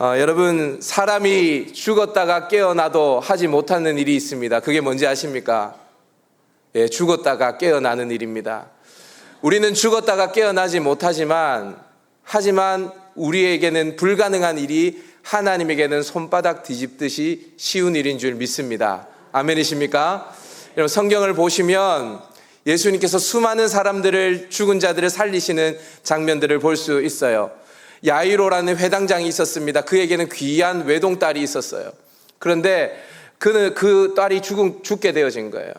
여러분, 사람이 죽었다가 깨어나도 하지 못하는 일이 있습니다. 그게 뭔지 아십니까? 예, 죽었다가 깨어나는 일입니다. 우리는 죽었다가 깨어나지 못하지만, 하지만 우리에게는 불가능한 일이 하나님에게는 손바닥 뒤집듯이 쉬운 일인 줄 믿습니다. 아멘이십니까? 여러분, 성경을 보시면 예수님께서 수많은 사람들을, 죽은 자들을 살리시는 장면들을 볼 수 있어요. 야이로라는 회당장이 있었습니다. 그에게는 귀한 외동딸이 있었어요. 그런데 그는 그 딸이 죽게 되어진 거예요.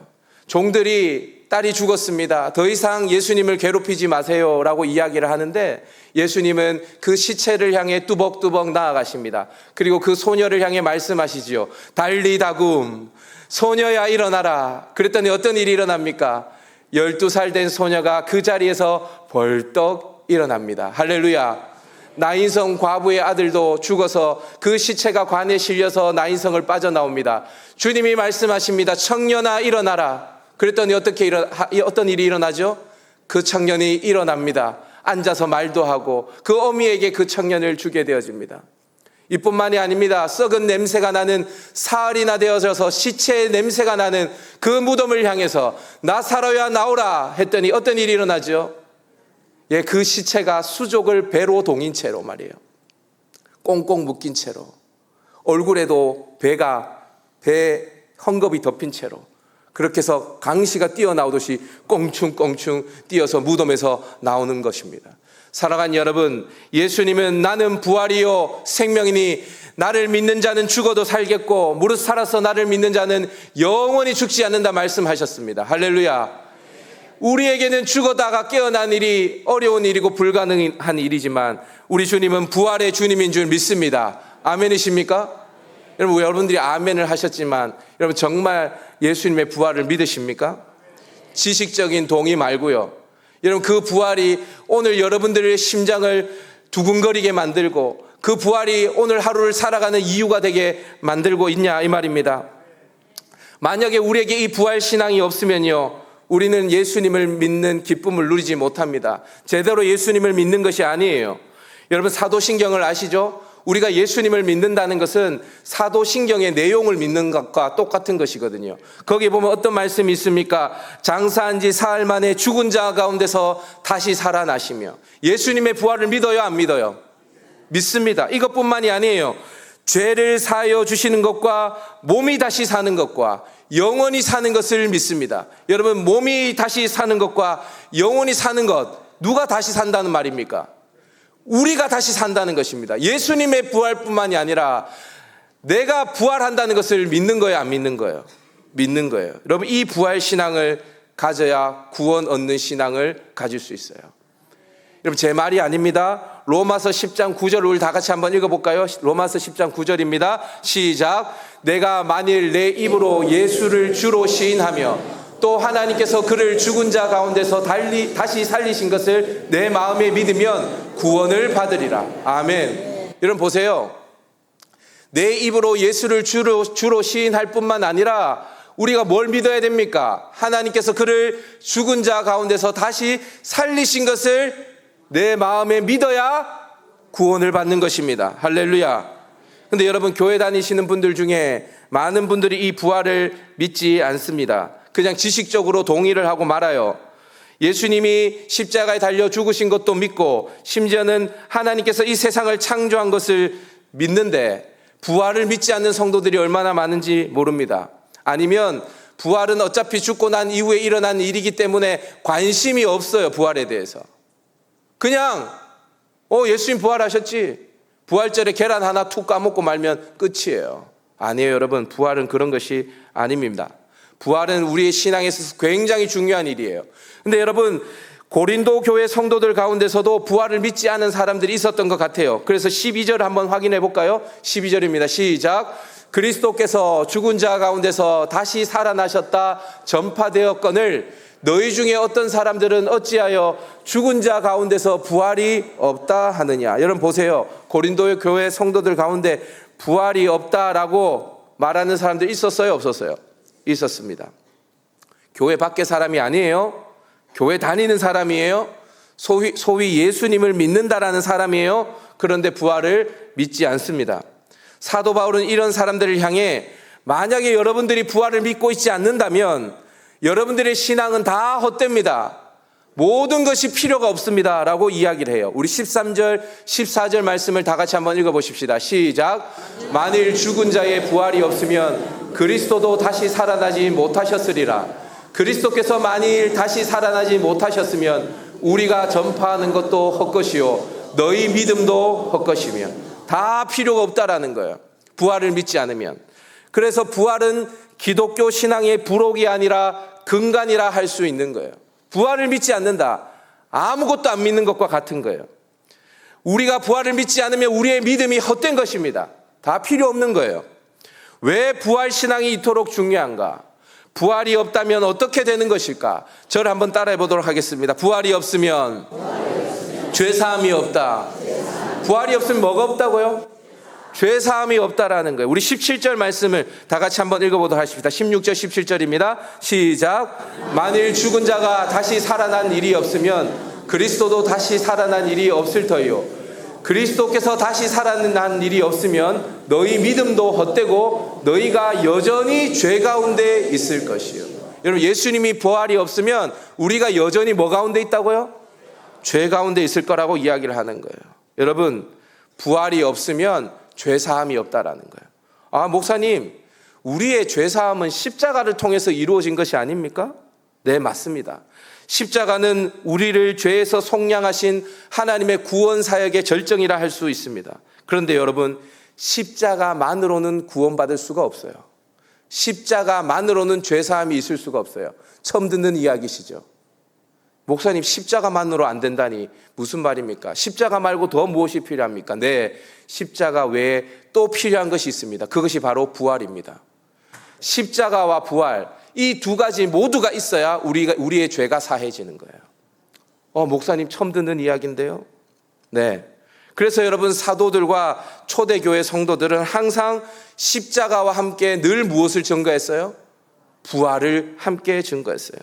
종들이 딸이 죽었습니다. 더 이상 예수님을 괴롭히지 마세요 라고 이야기를 하는데, 예수님은 그 시체를 향해 뚜벅뚜벅 나아가십니다. 그리고 그 소녀를 향해 말씀하시지요. 달리다굼, 소녀야 일어나라. 그랬더니 어떤 일이 일어납니까? 12살 된 소녀가 그 자리에서 벌떡 일어납니다. 할렐루야. 나인성 과부의 아들도 죽어서 그 시체가 관에 실려서 나인성을 빠져나옵니다. 주님이 말씀하십니다. 청년아 일어나라. 그랬더니 어떤 일이 일어나죠? 그 청년이 일어납니다. 앉아서 말도 하고 그 어미에게 그 청년을 주게 되어집니다. 이뿐만이 아닙니다. 썩은 냄새가 나는, 사흘이나 되어져서 시체의 냄새가 나는 그 무덤을 향해서 나사로야 나오라 했더니 어떤 일이 일어나죠? 예, 그 시체가 수족을 배로 동인 채로 말이에요. 꽁꽁 묶인 채로, 얼굴에도 배 헝겊이 덮인 채로, 그렇게 해서 강시가 뛰어나오듯이 꽁충꽁충 뛰어서 무덤에서 나오는 것입니다. 사랑하는 여러분, 예수님은 나는 부활이요 생명이니 나를 믿는 자는 죽어도 살겠고 무릇 살아서 나를 믿는 자는 영원히 죽지 않는다 말씀하셨습니다. 할렐루야. 우리에게는 죽어다가 깨어난 일이 어려운 일이고 불가능한 일이지만 우리 주님은 부활의 주님인 줄 믿습니다. 아멘이십니까? 여러분들이 아멘을 하셨지만 여러분 정말 예수님의 부활을 믿으십니까? 지식적인 동의 말고요. 여러분, 그 부활이 오늘 여러분들의 심장을 두근거리게 만들고 그 부활이 오늘 하루를 살아가는 이유가 되게 만들고 있냐 이 말입니다. 만약에 우리에게 이 부활 신앙이 없으면요, 우리는 예수님을 믿는 기쁨을 누리지 못합니다. 제대로 예수님을 믿는 것이 아니에요. 여러분, 사도신경을 아시죠? 우리가 예수님을 믿는다는 것은 사도신경의 내용을 믿는 것과 똑같은 것이거든요. 거기 보면 어떤 말씀이 있습니까? 장사한 지 사흘 만에 죽은 자 가운데서 다시 살아나시며. 예수님의 부활을 믿어요, 안 믿어요? 믿습니다. 이것뿐만이 아니에요. 죄를 사하여 주시는 것과 몸이 다시 사는 것과 영원히 사는 것을 믿습니다. 여러분, 몸이 다시 사는 것과 영원히 사는 것, 누가 다시 산다는 말입니까? 우리가 다시 산다는 것입니다. 예수님의 부활뿐만이 아니라 내가 부활한다는 것을 믿는 거예요, 안 믿는 거예요? 믿는 거예요. 여러분, 이 부활 신앙을 가져야 구원 얻는 신앙을 가질 수 있어요. 여러분, 제 말이 아닙니다. 로마서 10장 9절을 우리 다 같이 한번 읽어볼까요? 로마서 10장 9절입니다. 시작. 내가 만일 내 입으로 예수를 주로 시인하며 또 하나님께서 그를 죽은 자 가운데서 다시 살리신 것을 내 마음에 믿으면 구원을 받으리라. 아멘. 여러분 보세요. 내 입으로 예수를 주로 시인할 뿐만 아니라 우리가 뭘 믿어야 됩니까? 하나님께서 그를 죽은 자 가운데서 다시 살리신 것을 내 마음에 믿어야 구원을 받는 것입니다. 할렐루야. 근데 여러분, 교회 다니시는 분들 중에 많은 분들이 이 부활을 믿지 않습니다. 그냥 지식적으로 동의를 하고 말아요. 예수님이 십자가에 달려 죽으신 것도 믿고 심지어는 하나님께서 이 세상을 창조한 것을 믿는데 부활을 믿지 않는 성도들이 얼마나 많은지 모릅니다. 아니면 부활은 어차피 죽고 난 이후에 일어난 일이기 때문에 관심이 없어요, 부활에 대해서. 그냥 예수님 부활하셨지, 부활절에 계란 하나 툭 까먹고 말면 끝이에요. 아니에요, 여러분. 부활은 그런 것이 아닙니다. 부활은 우리의 신앙에 있어서 굉장히 중요한 일이에요. 근데 여러분, 고린도 교회 성도들 가운데서도 부활을 믿지 않은 사람들이 있었던 것 같아요. 그래서 12절을 한번 확인해 볼까요? 12절입니다. 시작. 그리스도께서 죽은 자 가운데서 다시 살아나셨다 전파되었거늘 너희 중에 어떤 사람들은 어찌하여 죽은 자 가운데서 부활이 없다 하느냐. 여러분 보세요. 고린도 교회 성도들 가운데 부활이 없다라고 말하는 사람들 있었어요, 없었어요? 있었습니다. 교회 밖의 사람이 아니에요. 교회 다니는 사람이에요. 소위 예수님을 믿는다라는 사람이에요. 그런데 부활을 믿지 않습니다. 사도 바울은 이런 사람들을 향해 만약에 여러분들이 부활을 믿고 있지 않는다면 여러분들의 신앙은 다 헛됩니다. 모든 것이 필요가 없습니다 라고 이야기를 해요. 우리 13절 14절 말씀을 다 같이 한번 읽어보십시다. 시작. 만일 죽은 자의 부활이 없으면 그리스도도 다시 살아나지 못하셨으리라. 그리스도께서 만일 다시 살아나지 못하셨으면 우리가 전파하는 것도 헛것이요 너희 믿음도 헛것이며. 다 필요가 없다라는 거예요. 부활을 믿지 않으면. 그래서 부활은 기독교 신앙의 부록이 아니라 근간이라 할 수 있는 거예요. 부활을 믿지 않는다. 아무것도 안 믿는 것과 같은 거예요. 우리가 부활을 믿지 않으면 우리의 믿음이 헛된 것입니다. 다 필요 없는 거예요. 왜 부활 신앙이 이토록 중요한가? 부활이 없다면 어떻게 되는 것일까? 저를 한번 따라해 보도록 하겠습니다. 부활이 없으면 죄사함이 없다. 부활이 없으면 뭐가 없다고요? 죄사함이 없다라는 거예요. 우리 17절 말씀을 다 같이 한번 읽어보도록 하십시다. 16절 17절입니다. 시작. 만일 죽은 자가 다시 살아난 일이 없으면 그리스도도 다시 살아난 일이 없을 터이요 그리스도께서 다시 살아난 일이 없으면 너희 믿음도 헛되고 너희가 여전히 죄 가운데 있을 것이요. 여러분, 예수님이 부활이 없으면 우리가 여전히 뭐 가운데 있다고요? 죄 가운데 있을 거라고 이야기를 하는 거예요. 여러분, 부활이 없으면 죄사함이 없다라는 거예요. 아, 목사님, 우리의 죄사함은 십자가를 통해서 이루어진 것이 아닙니까? 네, 맞습니다. 십자가는 우리를 죄에서 속량하신 하나님의 구원 사역의 절정이라 할 수 있습니다. 그런데 여러분, 십자가만으로는 구원받을 수가 없어요. 십자가만으로는 죄사함이 있을 수가 없어요. 처음 듣는 이야기시죠? 목사님, 십자가만으로 안 된다니 무슨 말입니까? 십자가 말고 더 무엇이 필요합니까? 네, 십자가 외에 또 필요한 것이 있습니다. 그것이 바로 부활입니다. 십자가와 부활, 이 두 가지 모두가 있어야 우리의 죄가 사해지는 거예요. 목사님, 처음 듣는 이야기인데요. 네. 그래서 여러분, 사도들과 초대교회 성도들은 항상 십자가와 함께 늘 무엇을 증거했어요? 부활을 함께 증거했어요.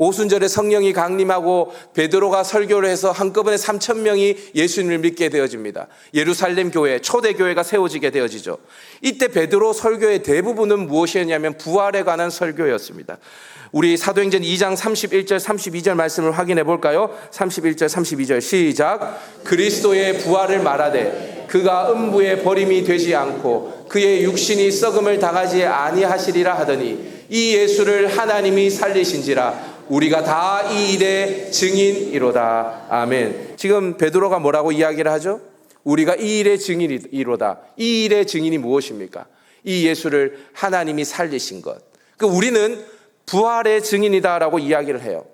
오순절에 성령이 강림하고 베드로가 설교를 해서 한꺼번에 3,000명이 예수님을 믿게 되어집니다. 예루살렘 교회, 초대교회가 세워지게 되어지죠. 이때 베드로 설교의 대부분은 무엇이었냐면 부활에 관한 설교였습니다. 우리 사도행전 2장 31절 32절 말씀을 확인해 볼까요? 31절 32절 시작. 그리스도의 부활을 말하되 그가 음부에 버림이 되지 않고 그의 육신이 썩음을 당하지 아니하시리라 하더니 이 예수를 하나님이 살리신지라 우리가 다 이 일의 증인이로다. 아멘. 지금 베드로가 뭐라고 이야기를 하죠? 우리가 이 일의 증인이로다. 이 일의 증인이 무엇입니까? 이 예수를 하나님이 살리신 것. 우리는 부활의 증인이다라고 이야기를 해요.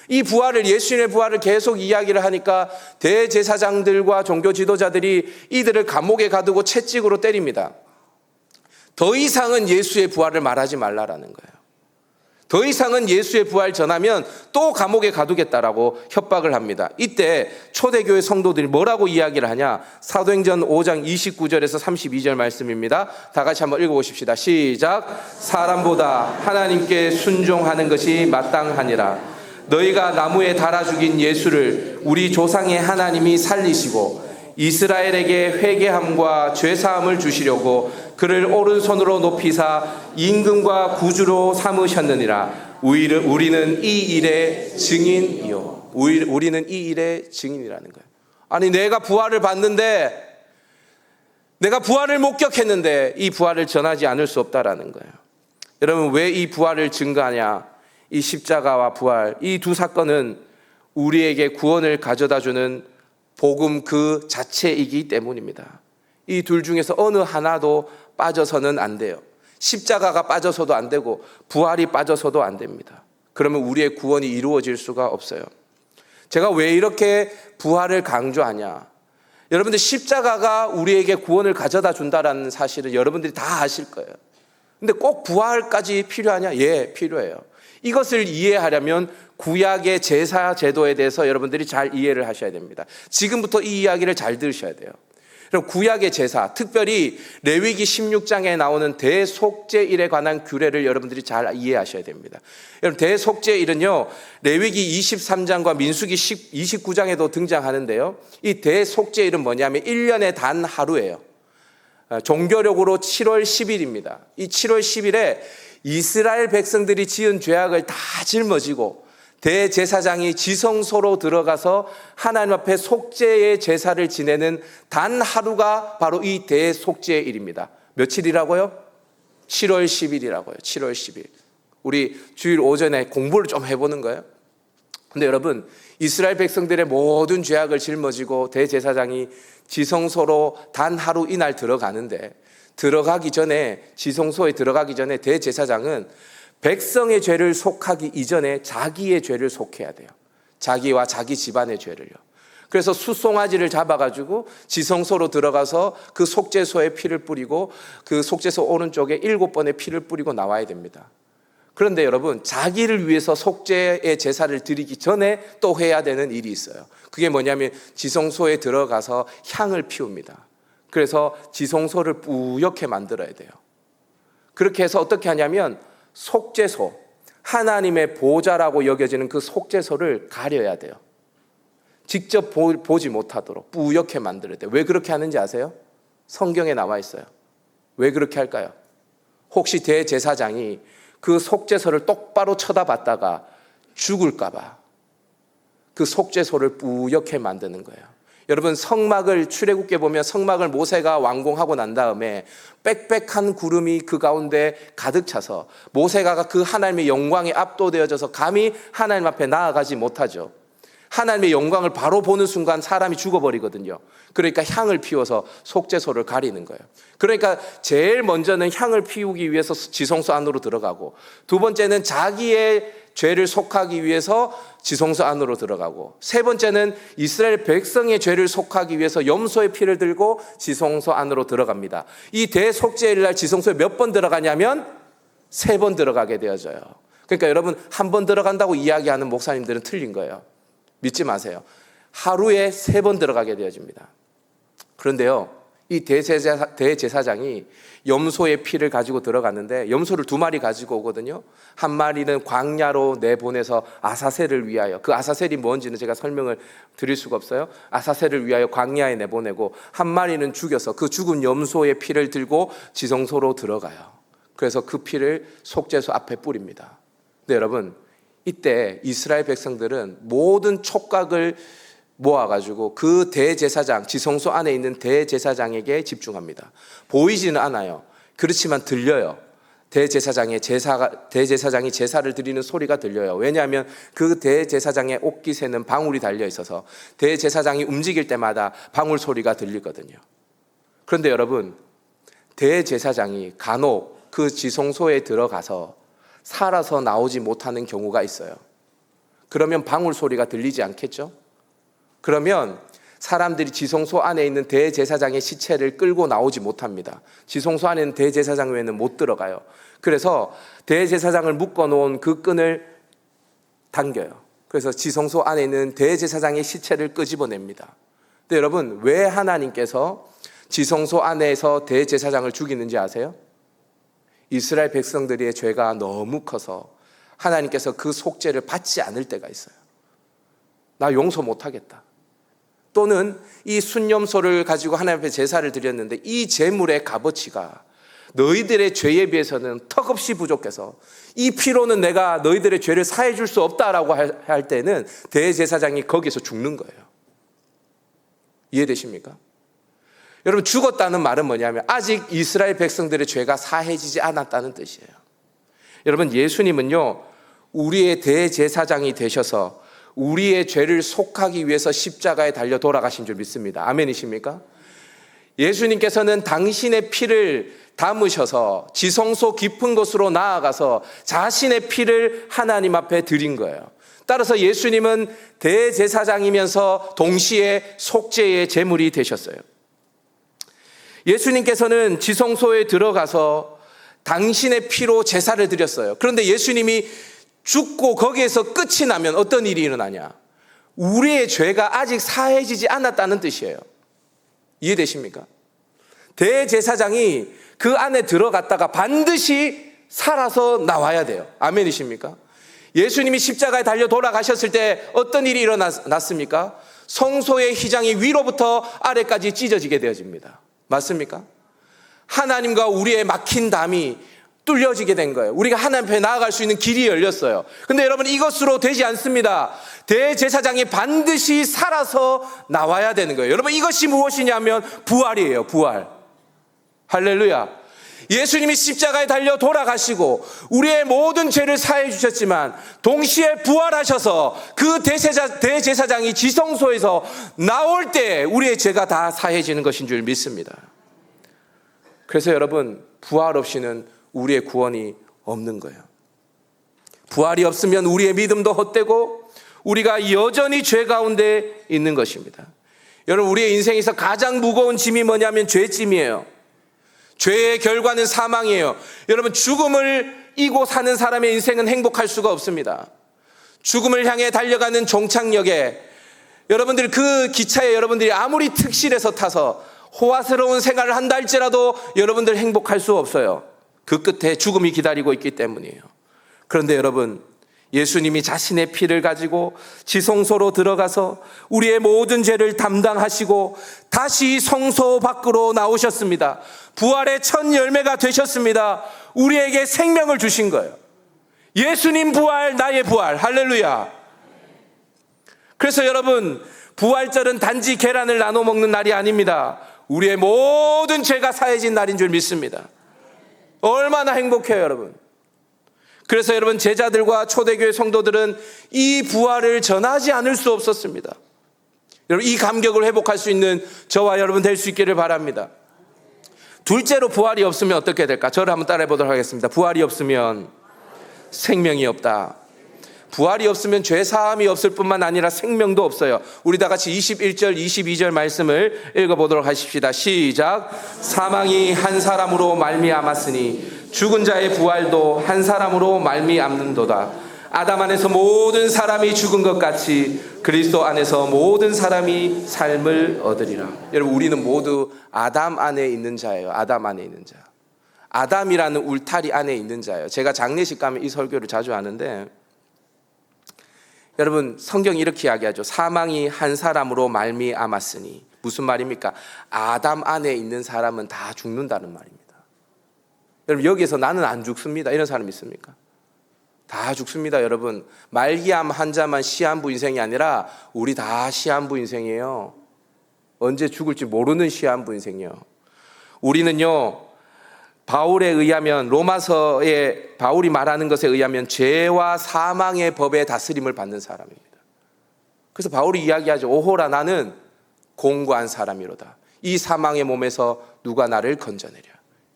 이 부활을, 예수님의 부활을 계속 이야기를 하니까 대제사장들과 종교 지도자들이 이들을 감옥에 가두고 채찍으로 때립니다. 더 이상은 예수의 부활을 말하지 말라라는 거예요. 더 이상은 예수의 부활 전하면 또 감옥에 가두겠다라고 협박을 합니다. 이때 초대교회 성도들이 뭐라고 이야기를 하냐? 사도행전 5장 29절에서 32절 말씀입니다. 다 같이 한번 읽어보십시다. 시작. 사람보다 하나님께 순종하는 것이 마땅하니라. 너희가 나무에 달아 죽인 예수를 우리 조상의 하나님이 살리시고 이스라엘에게 회개함과 죄사함을 주시려고 그를 오른손으로 높이사 임금과 구주로 삼으셨느니라. 우리는 이 일의 증인이요. 우리는 이 일의 증인이라는 거예요. 아니, 내가 부활을 봤는데, 내가 부활을 목격했는데 이 부활을 전하지 않을 수 없다라는 거예요. 여러분, 왜 이 부활을 증거하냐? 이 십자가와 부활, 이 두 사건은 우리에게 구원을 가져다주는 복음 그 자체이기 때문입니다. 이 둘 중에서 어느 하나도 빠져서는 안 돼요. 십자가가 빠져서도 안 되고 부활이 빠져서도 안 됩니다. 그러면 우리의 구원이 이루어질 수가 없어요. 제가 왜 이렇게 부활을 강조하냐? 여러분들, 십자가가 우리에게 구원을 가져다 준다는 사실은 여러분들이 다 아실 거예요. 근데 꼭 부활까지 필요하냐? 예, 필요해요. 이것을 이해하려면 구약의 제사 제도에 대해서 여러분들이 잘 이해를 하셔야 됩니다. 지금부터 이 이야기를 잘 들으셔야 돼요. 그럼 구약의 제사, 특별히 레위기 16장에 나오는 대속죄일에 관한 규례를 여러분들이 잘 이해하셔야 됩니다. 여러분, 대속죄일은요, 레위기 23장과 민수기 29장에도 등장하는데요. 이 대속죄일은 뭐냐면 1년에 단 하루예요. 종교력으로 7월 10일입니다. 이 7월 10일에 이스라엘 백성들이 지은 죄악을 다 짊어지고 대제사장이 지성소로 들어가서 하나님 앞에 속죄의 제사를 지내는 단 하루가 바로 이 대속죄일입니다. 며칠이라고요? 7월 10일이라고요. 7월 10일. 우리 주일 오전에 공부를 좀 해보는 거예요. 근데 여러분, 이스라엘 백성들의 모든 죄악을 짊어지고 대제사장이 지성소로 단 하루 이날 들어가는데, 들어가기 전에, 지성소에 들어가기 전에 대제사장은 백성의 죄를 속하기 이전에 자기의 죄를 속해야 돼요. 자기와 자기 집안의 죄를요. 그래서 숫송아지를 잡아가지고 지성소로 들어가서 그 속죄소에 피를 뿌리고 그 속죄소 오른쪽에 7번의 피를 뿌리고 나와야 됩니다. 그런데 여러분, 자기를 위해서 속죄의 제사를 드리기 전에 또 해야 되는 일이 있어요. 그게 뭐냐면 지성소에 들어가서 향을 피웁니다. 그래서 지성소를 뿌옇게 만들어야 돼요. 그렇게 해서 어떻게 하냐면 속죄소, 하나님의 보좌라고 여겨지는 그 속죄소를 가려야 돼요. 직접 보지 못하도록 뿌옇게 만들어야 돼요. 왜 그렇게 하는지 아세요? 성경에 나와 있어요. 왜 그렇게 할까요? 혹시 대제사장이 그 속죄소를 똑바로 쳐다봤다가 죽을까 봐 그 속죄소를 뿌옇게 만드는 거예요. 여러분, 성막을 출애굽기에 보면 성막을 모세가 완공하고 난 다음에 빽빽한 구름이 그 가운데 가득 차서 모세가 그 하나님의 영광에 압도되어져서 감히 하나님 앞에 나아가지 못하죠. 하나님의 영광을 바로 보는 순간 사람이 죽어버리거든요. 그러니까 향을 피워서 속죄소를 가리는 거예요. 그러니까 제일 먼저는 향을 피우기 위해서 지성소 안으로 들어가고, 두 번째는 자기의 죄를 속하기 위해서 지성소 안으로 들어가고, 세 번째는 이스라엘 백성의 죄를 속하기 위해서 염소의 피를 들고 지성소 안으로 들어갑니다. 이 대속죄일 날 지성소에 몇 번 들어가냐면 3번 들어가게 되어져요. 그러니까 여러분, 한 번 들어간다고 이야기하는 목사님들은 틀린 거예요. 믿지 마세요. 하루에 3번 들어가게 되어집니다. 그런데요, 이 대제사장이 염소의 피를 가지고 들어갔는데 염소를 2마리 가지고 오거든요. 한 마리는 광야로 내보내서 아사셀을 위하여, 그 아사셀이 뭔지는 제가 설명을 드릴 수가 없어요. 아사셀을 위하여 광야에 내보내고, 한 마리는 죽여서 그 죽은 염소의 피를 들고 지성소로 들어가요. 그래서 그 피를 속죄소 앞에 뿌립니다. 근데 여러분, 이때 이스라엘 백성들은 모든 촉각을 모아가지고 그 대제사장, 지성소 안에 있는 대제사장에게 집중합니다. 보이지는 않아요. 그렇지만 들려요. 대제사장이 제사를 드리는 소리가 들려요. 왜냐하면 그 대제사장의 옷깃에는 방울이 달려 있어서 대제사장이 움직일 때마다 방울 소리가 들리거든요. 그런데 여러분, 대제사장이 간혹 그 지성소에 들어가서 살아서 나오지 못하는 경우가 있어요. 그러면 방울 소리가 들리지 않겠죠? 그러면 사람들이 지성소 안에 있는 대제사장의 시체를 끌고 나오지 못합니다. 지성소 안에 있는 대제사장 외에는 못 들어가요. 그래서 대제사장을 묶어놓은 그 끈을 당겨요. 그래서 지성소 안에 있는 대제사장의 시체를 끄집어냅니다. 근데 여러분, 왜 하나님께서 지성소 안에서 대제사장을 죽이는지 아세요? 이스라엘 백성들의 죄가 너무 커서 하나님께서 그 속죄를 받지 않을 때가 있어요. 나 용서 못하겠다. 또는 이 순염소를 가지고 하나님 앞에 제사를 드렸는데 이 제물의 값어치가 너희들의 죄에 비해서는 턱없이 부족해서 이 피로는 내가 너희들의 죄를 사해 줄 수 없다라고 할 때는 대제사장이 거기서 죽는 거예요. 이해되십니까? 여러분, 죽었다는 말은 뭐냐면 아직 이스라엘 백성들의 죄가 사해지지 않았다는 뜻이에요. 여러분, 예수님은요, 우리의 대제사장이 되셔서 우리의 죄를 속하기 위해서 십자가에 달려 돌아가신 줄 믿습니다. 아멘이십니까? 예수님께서는 당신의 피를 담으셔서 지성소 깊은 곳으로 나아가서 자신의 피를 하나님 앞에 드린 거예요. 따라서 예수님은 대제사장이면서 동시에 속죄의 제물이 되셨어요. 예수님께서는 지성소에 들어가서 당신의 피로 제사를 드렸어요. 그런데 예수님이 죽고 거기에서 끝이 나면 어떤 일이 일어나냐? 우리의 죄가 아직 사해지지 않았다는 뜻이에요. 이해되십니까? 대제사장이 그 안에 들어갔다가 반드시 살아서 나와야 돼요. 아멘이십니까? 예수님이 십자가에 달려 돌아가셨을 때 어떤 일이 일어났습니까? 성소의 휘장이 위로부터 아래까지 찢어지게 되어집니다. 맞습니까? 하나님과 우리의 막힌 담이 뚫려지게 된 거예요. 우리가 하나님 앞에 나아갈 수 있는 길이 열렸어요. 근데 여러분, 이것으로 되지 않습니다. 대제사장이 반드시 살아서 나와야 되는 거예요. 여러분, 이것이 무엇이냐면 부활이에요. 부활. 할렐루야. 예수님이 십자가에 달려 돌아가시고 우리의 모든 죄를 사해 주셨지만 동시에 부활하셔서 그 대제사장이 지성소에서 나올 때 우리의 죄가 다 사해지는 것인 줄 믿습니다. 그래서 여러분, 부활 없이는 우리의 구원이 없는 거예요. 부활이 없으면 우리의 믿음도 헛되고 우리가 여전히 죄 가운데 있는 것입니다. 여러분, 우리의 인생에서 가장 무거운 짐이 뭐냐면 죄짐이에요. 죄의 결과는 사망이에요. 여러분, 죽음을 이고 사는 사람의 인생은 행복할 수가 없습니다. 죽음을 향해 달려가는 종착역에 여러분들, 그 기차에 여러분들이 아무리 특실해서 타서 호화스러운 생활을 한다 할지라도 여러분들 행복할 수 없어요. 그 끝에 죽음이 기다리고 있기 때문이에요. 그런데 여러분, 예수님이 자신의 피를 가지고 지성소로 들어가서 우리의 모든 죄를 담당하시고 다시 성소 밖으로 나오셨습니다. 부활의 첫 열매가 되셨습니다. 우리에게 생명을 주신 거예요. 예수님 부활, 나의 부활. 할렐루야. 그래서 여러분, 부활절은 단지 계란을 나눠 먹는 날이 아닙니다. 우리의 모든 죄가 사해진 날인 줄 믿습니다. 얼마나 행복해요, 여러분. 그래서 여러분, 제자들과 초대교회 성도들은 이 부활을 전하지 않을 수 없었습니다. 여러분, 이 감격을 회복할 수 있는 저와 여러분 될 수 있기를 바랍니다. 둘째로, 부활이 없으면 어떻게 될까? 저를 한번 따라해 보도록 하겠습니다. 부활이 없으면 생명이 없다. 부활이 없으면 죄 사함이 없을 뿐만 아니라 생명도 없어요. 우리 다 같이 21절 22절 말씀을 읽어보도록 하십시다. 시작. 사망이 한 사람으로 말미암았으니 죽은 자의 부활도 한 사람으로 말미암는도다. 아담 안에서 모든 사람이 죽은 것 같이 그리스도 안에서 모든 사람이 삶을 얻으리라. 여러분, 우리는 모두 아담 안에 있는 자예요. 아담 안에 있는 자. 아담이라는 울타리 안에 있는 자예요. 제가 장례식 가면 이 설교를 자주 하는데, 여러분, 성경이 이렇게 이야기하죠. 사망이 한 사람으로 말미암았으니. 무슨 말입니까? 아담 안에 있는 사람은 다 죽는다는 말입니다. 여러분, 여기에서 나는 안 죽습니다, 이런 사람 있습니까? 다 죽습니다. 여러분, 말기암 환자만 시한부 인생이 아니라 우리 다 시한부 인생이에요. 언제 죽을지 모르는 시한부 인생이에요. 우리는요, 바울에 의하면, 로마서에 바울이 말하는 것에 의하면 죄와 사망의 법의 다스림을 받는 사람입니다. 그래서 바울이 이야기하죠. 오호라, 나는 공고한 사람이로다. 이 사망의 몸에서 누가 나를 건져내랴.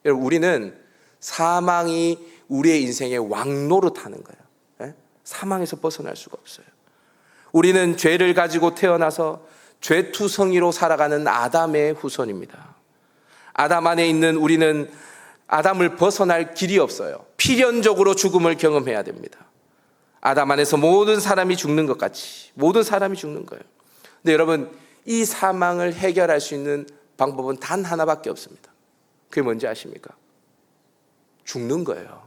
여러분, 우리는 사망이 우리의 인생의 왕노릇하는 거예요. 사망에서 벗어날 수가 없어요. 우리는 죄를 가지고 태어나서 죄투성이로 살아가는 아담의 후손입니다. 아담 안에 있는 우리는 아담을 벗어날 길이 없어요. 필연적으로 죽음을 경험해야 됩니다. 아담 안에서 모든 사람이 죽는 것 같이 모든 사람이 죽는 거예요. 근데 여러분, 이 사망을 해결할 수 있는 방법은 단 하나밖에 없습니다. 그게 뭔지 아십니까? 죽는 거예요.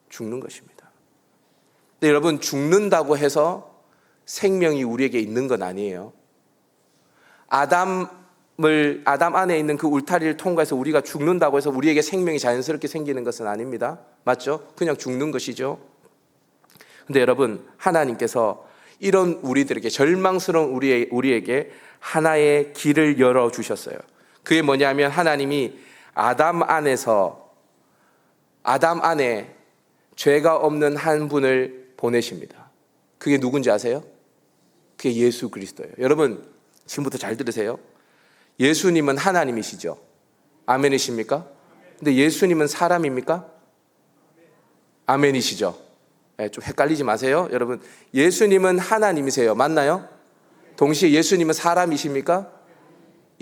죽는 것입니다. 근데 여러분, 죽는다고 해서 생명이 우리에게 있는 건 아니에요. 아담 안에 있는 그 울타리를 통과해서 우리가 죽는다고 해서 우리에게 생명이 자연스럽게 생기는 것은 아닙니다. 맞죠? 그냥 죽는 것이죠. 근데 여러분, 하나님께서 이런 우리들에게, 절망스러운 우리에게 하나의 길을 열어주셨어요. 그게 뭐냐면, 하나님이 아담 안에 죄가 없는 한 분을 보내십니다. 그게 누군지 아세요? 그게 예수 그리스도예요. 여러분, 지금부터 잘 들으세요. 예수님은 하나님이시죠. 아멘이십니까? 근데 예수님은 사람입니까? 아멘이시죠. 좀 헷갈리지 마세요. 여러분, 예수님은 하나님이세요. 맞나요? 동시에 예수님은 사람이십니까?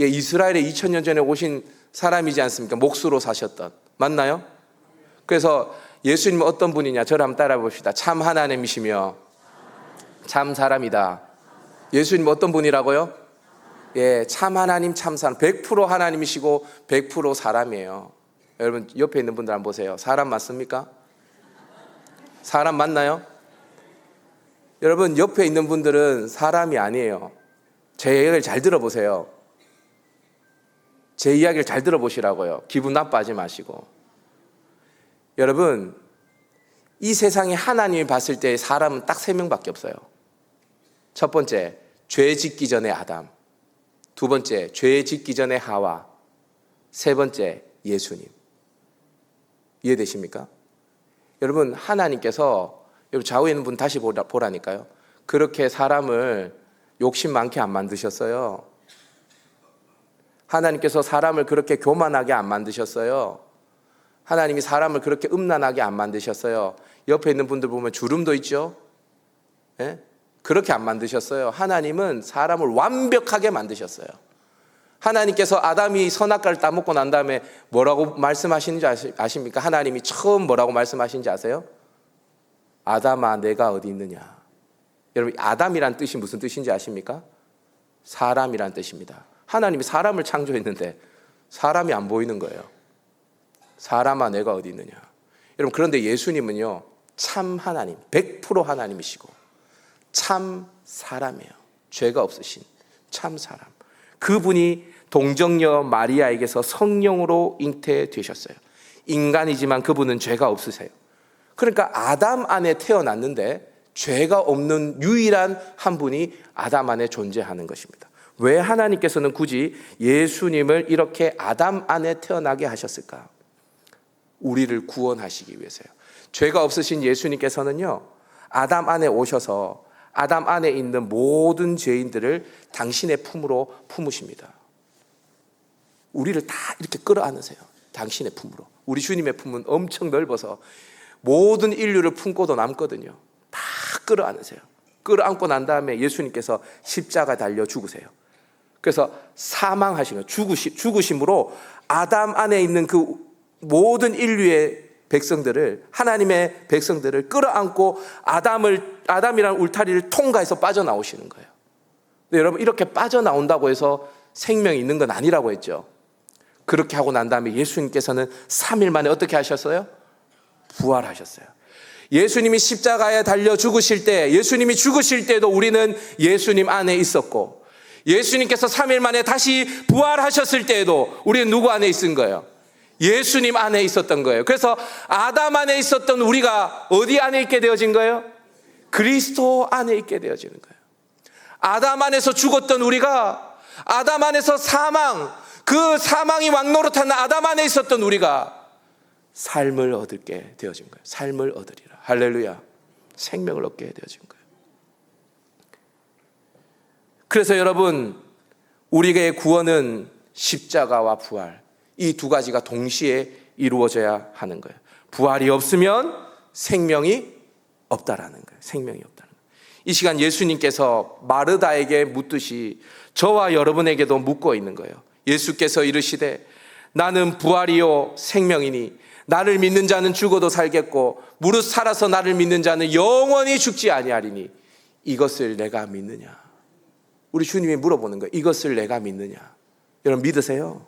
예, 이스라엘에 2000년 전에 오신 사람이지 않습니까? 목수로 사셨던. 맞나요? 그래서 예수님은 어떤 분이냐? 저를 한번 따라 봅시다. 참 하나님이시며 참 사람이다. 예수님은 어떤 분이라고요? 예, 참 하나님, 참 사람. 100% 하나님이시고 100% 사람이에요. 여러분 옆에 있는 분들 한번 보세요. 사람 맞습니까? 사람 맞나요? 여러분 옆에 있는 분들은 사람이 아니에요. 제 이야기를 잘 들어보세요. 제 이야기를 잘 들어보시라고요. 기분 나빠하지 마시고. 여러분 이 세상에 하나님이 봤을 때 사람은 딱 3명밖에 없어요. 첫 번째, 죄 짓기 전에 아담. 두 번째, 죄 짓기 전에 하와. 세 번째, 예수님. 이해되십니까? 여러분 하나님께서 여러분 좌우에 있는 분 다시 보라니까요. 그렇게 사람을 욕심 많게 안 만드셨어요. 하나님께서 사람을 그렇게 교만하게 안 만드셨어요. 하나님이 사람을 그렇게 음란하게 안 만드셨어요. 옆에 있는 분들 보면 주름도 있죠. 예? 그렇게 안 만드셨어요. 하나님은 사람을 완벽하게 만드셨어요. 하나님께서 아담이 선악과를 따먹고 난 다음에 뭐라고 말씀하시는지 아십니까? 하나님이 처음 뭐라고 말씀하시는지 아세요? 아담아 내가 어디 있느냐. 여러분 아담이란 뜻이 무슨 뜻인지 아십니까? 사람이란 뜻입니다. 하나님이 사람을 창조했는데 사람이 안 보이는 거예요. 사람아 내가 어디 있느냐. 여러분 그런데 예수님은요 참 하나님 100% 하나님이시고 참 사람이에요. 죄가 없으신 참 사람. 그분이 동정녀 마리아에게서 성령으로 잉태되셨어요. 인간이지만 그분은 죄가 없으세요. 그러니까 아담 안에 태어났는데 죄가 없는 유일한 한 분이 아담 안에 존재하는 것입니다. 왜 하나님께서는 굳이 예수님을 이렇게 아담 안에 태어나게 하셨을까? 우리를 구원하시기 위해서요. 죄가 없으신 예수님께서는요 아담 안에 오셔서 아담 안에 있는 모든 죄인들을 당신의 품으로 품으십니다. 우리를 다 이렇게 끌어안으세요. 당신의 품으로. 우리 주님의 품은 엄청 넓어서 모든 인류를 품고도 남거든요. 다 끌어안으세요. 끌어안고 난 다음에 예수님께서 십자가 달려 죽으세요. 그래서 사망하시는 죽으심으로 아담 안에 있는 그 모든 인류의 백성들을 하나님의 백성들을 끌어안고 아담이라는 울타리를 통과해서 빠져나오시는 거예요. 근데 여러분 이렇게 빠져나온다고 해서 생명이 있는 건 아니라고 했죠. 그렇게 하고 난 다음에 예수님께서는 3일 만에 어떻게 하셨어요? 부활하셨어요. 예수님이 십자가에 달려 죽으실 때 예수님이 죽으실 때도 우리는 예수님 안에 있었고 예수님께서 3일 만에 다시 부활하셨을 때에도 우리는 누구 안에 있은 거예요? 예수님 안에 있었던 거예요. 그래서 아담 안에 있었던 우리가 어디 안에 있게 되어진 거예요? 그리스도 안에 있게 되어지는 거예요. 아담 안에서 죽었던 우리가 아담 안에서 그 사망이 왕노릇한 아담 안에 있었던 우리가 삶을 얻게 되어진 거예요. 삶을 얻으리라. 할렐루야. 생명을 얻게 되어진 거예요. 그래서 여러분 우리의 구원은 십자가와 부활 이 두 가지가 동시에 이루어져야 하는 거예요. 부활이 없으면 생명이 없다라는 거예요. 생명이 없다는 거예요. 이 시간 예수님께서 마르다에게 묻듯이 저와 여러분에게도 묻고 있는 거예요. 예수께서 이르시되 나는 부활이요 생명이니 나를 믿는 자는 죽어도 살겠고 무릇 살아서 나를 믿는 자는 영원히 죽지 아니하리니 이것을 내가 믿느냐. 우리 주님이 물어보는 거예요. 이것을 내가 믿느냐. 여러분 믿으세요?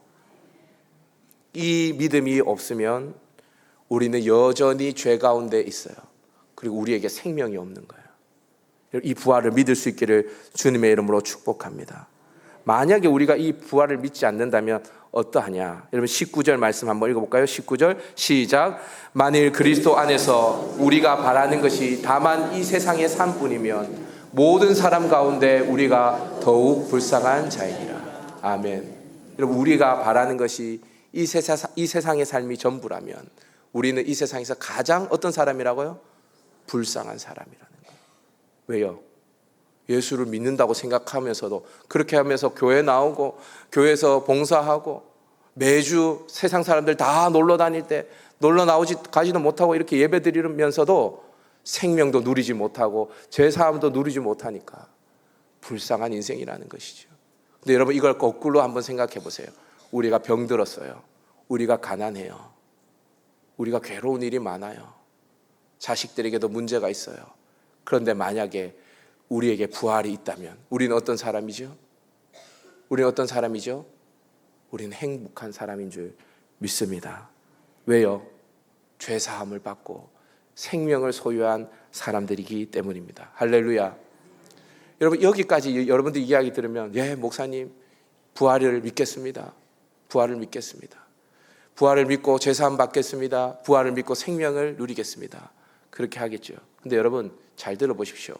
이 믿음이 없으면 우리는 여전히 죄 가운데 있어요. 그리고 우리에게 생명이 없는 거예요. 이 부활을 믿을 수 있기를 주님의 이름으로 축복합니다. 만약에 우리가 이 부활을 믿지 않는다면 어떠하냐? 여러분 19절 말씀 한번 읽어볼까요? 19절 시작. 만일 그리스도 안에서 우리가 바라는 것이 다만 이 세상의 삶뿐이면 모든 사람 가운데 우리가 더욱 불쌍한 자이니라. 아멘. 여러분 우리가 바라는 것이 이 세상의 삶이 전부라면 우리는 이 세상에서 가장 어떤 사람이라고요? 불쌍한 사람이라는 거예요. 왜요? 예수를 믿는다고 생각하면서도 그렇게 하면서 교회 나오고 교회에서 봉사하고 매주 세상 사람들 다 놀러 다닐 때 놀러 가지도 못하고 이렇게 예배 드리면서도 생명도 누리지 못하고 죄사함도 누리지 못하니까 불쌍한 인생이라는 것이죠. 근데 여러분 이걸 거꾸로 한번 생각해 보세요. 우리가 병들었어요. 우리가 가난해요. 우리가 괴로운 일이 많아요. 자식들에게도 문제가 있어요. 그런데 만약에 우리에게 부활이 있다면 우리는 어떤 사람이죠? 우리는 어떤 사람이죠? 우리는 행복한 사람인 줄 믿습니다. 왜요? 죄사함을 받고 생명을 소유한 사람들이기 때문입니다. 할렐루야. 여러분, 여기까지 여러분들 이야기 들으면, 예, 목사님 부활을 믿겠습니다. 부활을 믿겠습니다. 부활을 믿고 죄사함 받겠습니다. 부활을 믿고 생명을 누리겠습니다. 그렇게 하겠죠. 근데 여러분 잘 들어보십시오.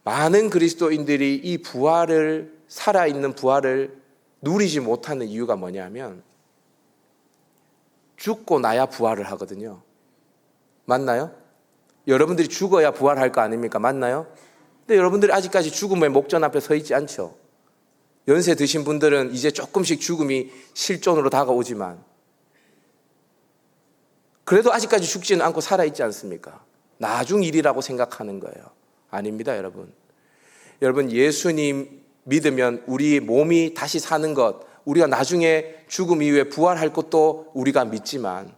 많은 그리스도인들이 이 부활을, 살아있는 부활을 누리지 못하는 이유가 뭐냐면 죽고 나야 부활을 하거든요. 맞나요? 여러분들이 죽어야 부활할 거 아닙니까? 맞나요? 근데 여러분들이 아직까지 죽음의 목전 앞에 서 있지 않죠. 연세 드신 분들은 이제 조금씩 죽음이 실존으로 다가오지만 그래도 아직까지 죽지는 않고 살아있지 않습니까? 나중 일이라고 생각하는 거예요. 아닙니다, 여러분. 여러분, 예수님 믿으면 우리 몸이 다시 사는 것, 우리가 나중에 죽음 이후에 부활할 것도 우리가 믿지만,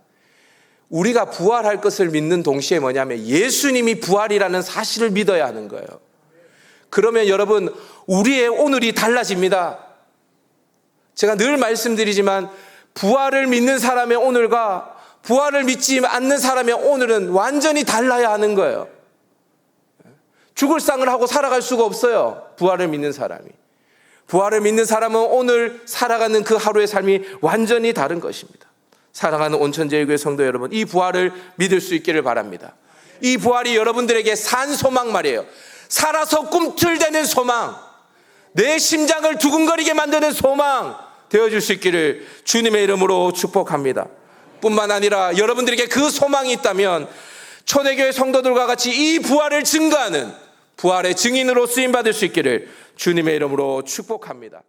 우리가 부활할 것을 믿는 동시에 뭐냐면 예수님이 부활이라는 사실을 믿어야 하는 거예요. 그러면 여러분, 우리의 오늘이 달라집니다. 제가 늘 말씀드리지만 부활을 믿는 사람의 오늘과 부활을 믿지 않는 사람의 오늘은 완전히 달라야 하는 거예요. 죽을 상을 하고 살아갈 수가 없어요. 부활을 믿는 사람이. 부활을 믿는 사람은 오늘 살아가는 그 하루의 삶이 완전히 다른 것입니다. 사랑하는 온천제일교회 성도 여러분, 이 부활을 믿을 수 있기를 바랍니다. 이 부활이 여러분들에게 산 소망 말이에요. 살아서 꿈틀대는 소망, 내 심장을 두근거리게 만드는 소망 되어줄 수 있기를 주님의 이름으로 축복합니다. 뿐만 아니라 여러분들에게 그 소망이 있다면 초대교회 성도들과 같이 이 부활을 증거하는 부활의 증인으로 쓰임받을 수 있기를 주님의 이름으로 축복합니다.